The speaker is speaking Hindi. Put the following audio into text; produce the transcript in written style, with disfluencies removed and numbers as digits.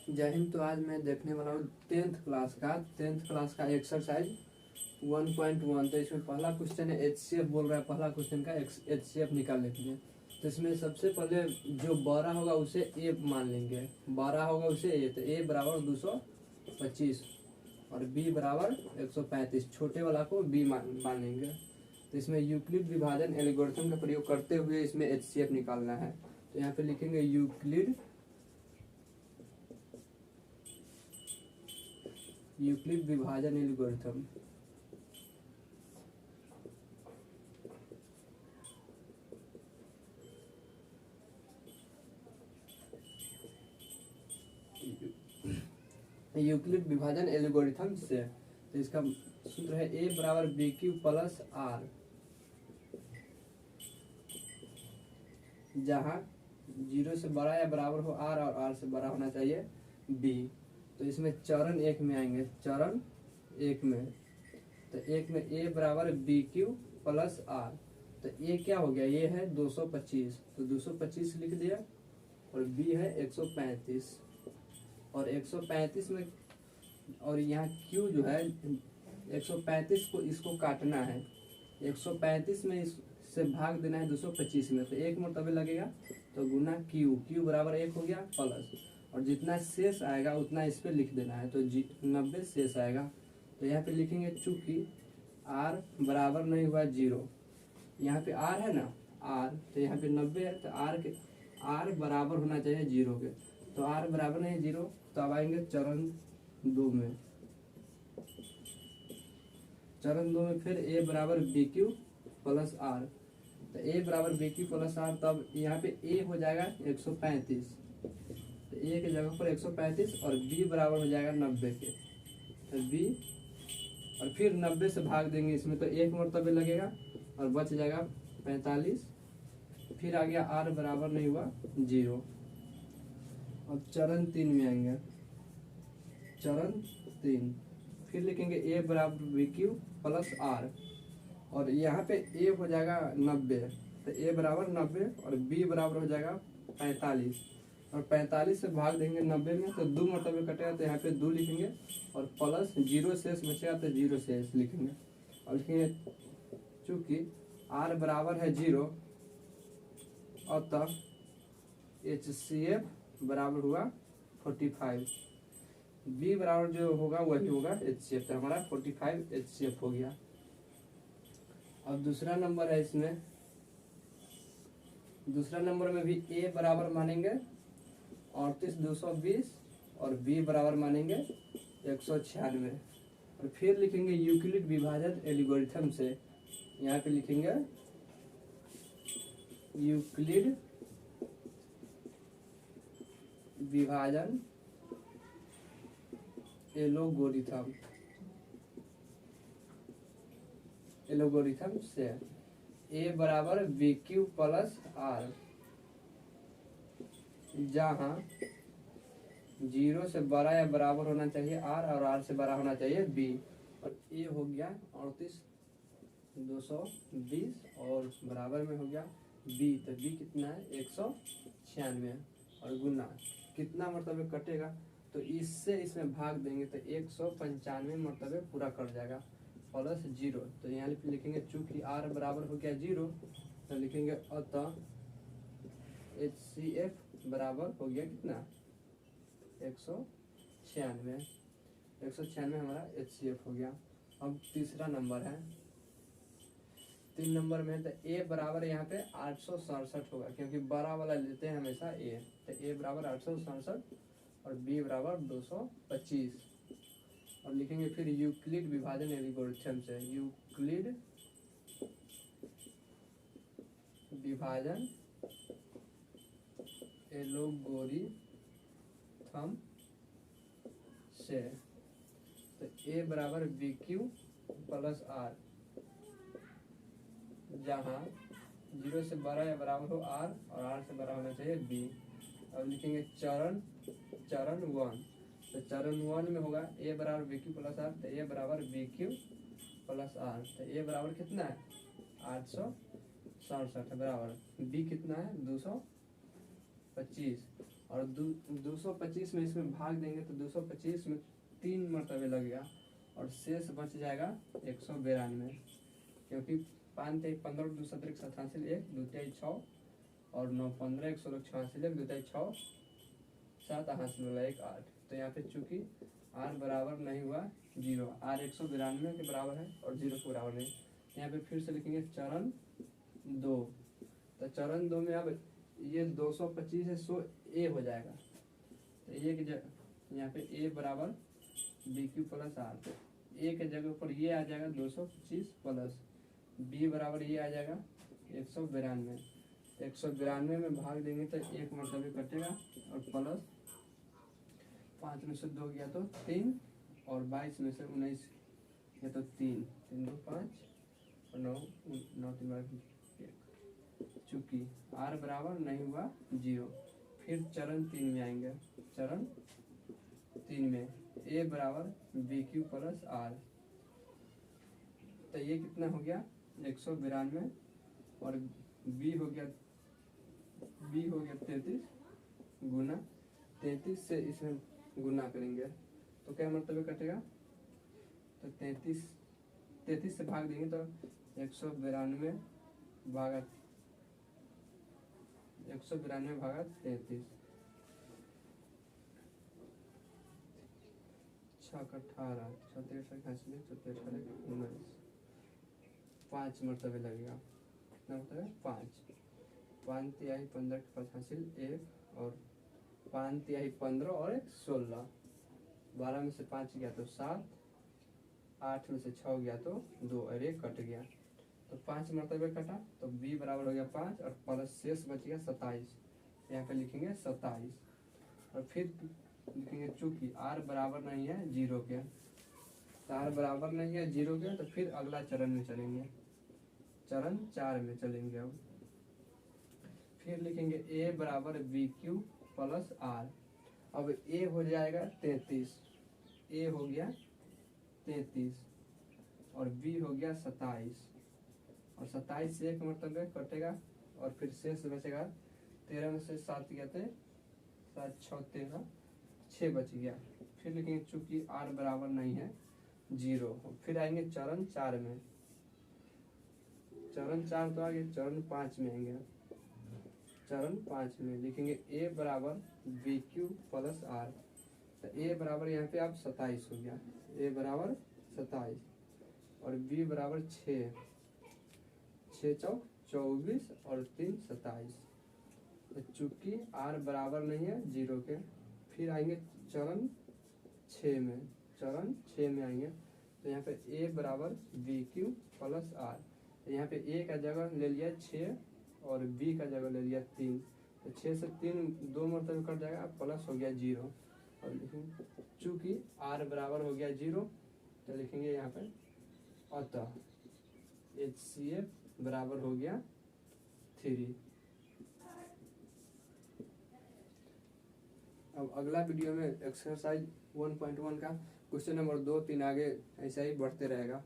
जय हिंद। तो आज मैं देखने वाला हूँ टेंथ क्लास का एक्सरसाइज 1.1। तो इसमें पहला क्वेश्चन है एचसीएफ बोल रहा है, पहला क्वेश्चन का एचसीएफ निकालने के लिए। तो इसमें सबसे पहले जो 12 होगा उसे ए मान लेंगे, 12 होगा उसे ए, तो ए बराबर 225 और बी बराबर 135, छोटे वाला को बी मान लेंगे। तो इसमें यूक्लिड विभाजन एल्गोरिथम का प्रयोग करते हुए इसमें एचसीएफ निकालना है। तो यहाँ पे लिखेंगे यूक्लिड विभाजन एल्गोरिथम। यूक्लिड विभाजन एल्गोरिथम से तो इसका सूत्र है ए बराबर बी क्यू प्लस आर, जहाँ 0 से बड़ा या बराबर हो आर और आर से बड़ा होना चाहिए बी। तो इसमें चरण एक में आएंगे, चरण एक में तो एक में ए बराबर बी क्यू प्लस आर। तो ए क्या हो गया, ये है 225, तो 225 लिख दिया और बी है 135 और 135 में और यहाँ क्यू जो है 135 को इसको काटना है, 135 में इससे भाग देना है 225 में, तो एक मरतबे लगेगा तो गुना क्यू बराबर 1 हो गया प्लस और जितना शेष आएगा उतना इस पे लिख देना है, तो 90 शेष आएगा। तो यहाँ पे लिखेंगे चूंकि r बराबर नहीं हुआ 0, यहाँ पे r है ना r, तो यहाँ पे 90 है तो r बराबर होना चाहिए 0 के, तो r बराबर नहीं 0, तो अब आएंगे चरण 2 में। चरण 2 में फिर a बराबर बी क्यू प्लस आर, तो a बराबर बी क्यू प्लस आर, तब यहाँ पे a हो जाएगा 135, तो a की जगह पर 135 और b बराबर हो जाएगा 90 के, तो b और फिर 90 से भाग देंगे इसमें, तो एक मरतबे लगेगा और बच जाएगा 45। फिर आ गया r बराबर नहीं हुआ 0। अब चरण 3 में आएंगे, चरण 3 फिर लिखेंगे a बराबर बी क्यू प्लस आर और यहाँ पे a हो जाएगा 90, तो a बराबर 90 और b बराबर हो जाएगा 45 और 45 से भाग देंगे 90 में, तो 2 मरतबे कटेगा, तो यहाँ पे 2 लिखेंगे और प्लस 0 शेष बचेगा तो 0 शेष लिखेंगे और लिखेंगे चूंकि r बराबर है 0 अतः HCF बराबर हुआ 45, b बराबर जो होगा वही होगा HCF, तो हमारा 45 HCF हो गया। अब दूसरा नंबर है, इसमें दूसरा नंबर में भी a बराबर मानेंगे 38,220 और b बराबर मानेंगे 196 और फिर लिखेंगे यूक्लिड विभाजन एल्गोरिथम से। यहाँ पे लिखेंगे यूक्लिड विभाजन एल्गोरिथम से a बराबर बी क्यू प्लस आर, जहाँ 0 से बड़ा या बराबर होना चाहिए r और r से बड़ा होना चाहिए b, और a हो गया 38,220 और बराबर में हो गया b, तो b कितना है 196 और गुना कितना मरतबे कटेगा, तो इससे इसमें भाग देंगे तो 195 मरतबे पूरा कट जाएगा प्लस 0। तो यहाँ लिखेंगे चूंकि r बराबर हो गया 0, तो लिखेंगे अतः HCF बराबर हो गया कितना 196 हमारा HCF हो गया। अब तीसरा नंबर है, 3 नंबर में है, तो a बराबर यहाँ पे 867 होगा क्योंकि बड़ा वाला लेते हैं हमेशा a, तो a बराबर 867 और b बराबर 225 और लिखेंगे फिर यूक्लिड विभाजन एल्गोरिथम से, यूक्लिड विभाजन एल्गोरिथम से, तो a बराबर बी क्यू प्लस आर, जहाँ 0 से बड़ा या बराबर हो r और r से बड़ा होना चाहिए b। अब लिखेंगे चरण 1, तो चरण 1 में होगा a बराबर बी क्यू प्लस आर, तो a बराबर बी क्यू प्लस आर, तो a बराबर कितना है 867 बराबर b कितना है 225 और 225 में इसमें भाग देंगे तो 225 में 3 मरतबे लगेगा और शेष बच जाएगा 192, क्योंकि 5 3 15 2 7 7 हासिल 1 2 3 6 और 9 15 1 16 6 हासिल 1 2 3 6 7 हासिल वाला 1 8। तो यहाँ पे चूंकि r बराबर नहीं हुआ 0, r 192 के बराबर है और 0 के बराबर नहीं। यहाँ पे फिर से लिखेंगे चरण 2। तो चरण 2 में अब ये 225 है, सो a हो जाएगा। तो यहाँ पे a बराबर बी क्यू प्लस आर, तो a के जगह पर ये आ जाएगा 225 प्लस b बराबर ये आ जाएगा 192। 192 में भाग देंगे तो 1 मरतबे कटेगा और प्लस 5 में से 2 गया तो 3 और 22 में से 19 गया तो 3 3 2 5 और 9 9 3 1। चूंकि r बराबर नहीं हुआ 0, फिर चरण 3 में आएंगे। चरण 3 में a बराबर बी क्यू प्लस आर, तो ये कितना हो गया 192 और b हो गया 33 गुना 33 से इसमें गुना करेंगे तो क्या मरतबे कटेगा, तो 33 से भाग देंगे तो 192 भागा 33 6 18 19 5 मरतबे लगेगा। कितना मरतबे 5 5 तिहाई 15 के 5 हासिल 1 और 5 तिहाई 15 और 1 16, 12 में से 5 गया तो 7, 8 में से 6 गया तो 2 और 1 कट गया तो 5 मरतबे कटा तो b बराबर हो गया 5 और प्लस शेष बच गया 27। यहाँ पे लिखेंगे 27 और फिर लिखेंगे चूंकि r बराबर नहीं है 0 के, तो r बराबर नहीं है 0 के, तो फिर अगला चरण में चलेंगे, चरण 4 में चलेंगे। अब फिर लिखेंगे a बराबर बी क्यू प्लस आर। अब a हो जाएगा 33, a हो गया 33 और b हो गया 27 और 27 से 1 मरतबे कटेगा और फिर शेष बचेगा 13 में से 7 गया थे 7 6 13 6 बच गया। फिर लिखेंगे चूंकि r बराबर नहीं है 0, फिर आएंगे चरण 4 में। चरण 4 तो आगे चरण 5 में आएंगे। चरण 5 में लिखेंगे a बराबर बी क्यू प्लस आर, तो a बराबर यहाँ पे आप 27 हो गया, a बराबर 27 और b बराबर 6 चौक 24 और 3 27। तो चूंकि r बराबर नहीं है 0 के, फिर आएंगे चरण 6 में। चरण 6 में आएंगे तो यहाँ पे a बराबर बी क्यू प्लस आर, तो यहाँ पे a का जगह ले लिया 6 और b का जगह ले लिया 3, तो 6 से 3 2 मरतबे कट जाएगा प्लस हो गया 0 और लिखेंगे चूंकि r बराबर हो गया 0 तो लिखेंगे यहाँ पे अतः HCF बराबर हो गया 3। अब अगला वीडियो में एक्सरसाइज 1.1 का क्वेश्चन नंबर 2 3 आगे ऐसा ही बढ़ते रहेगा।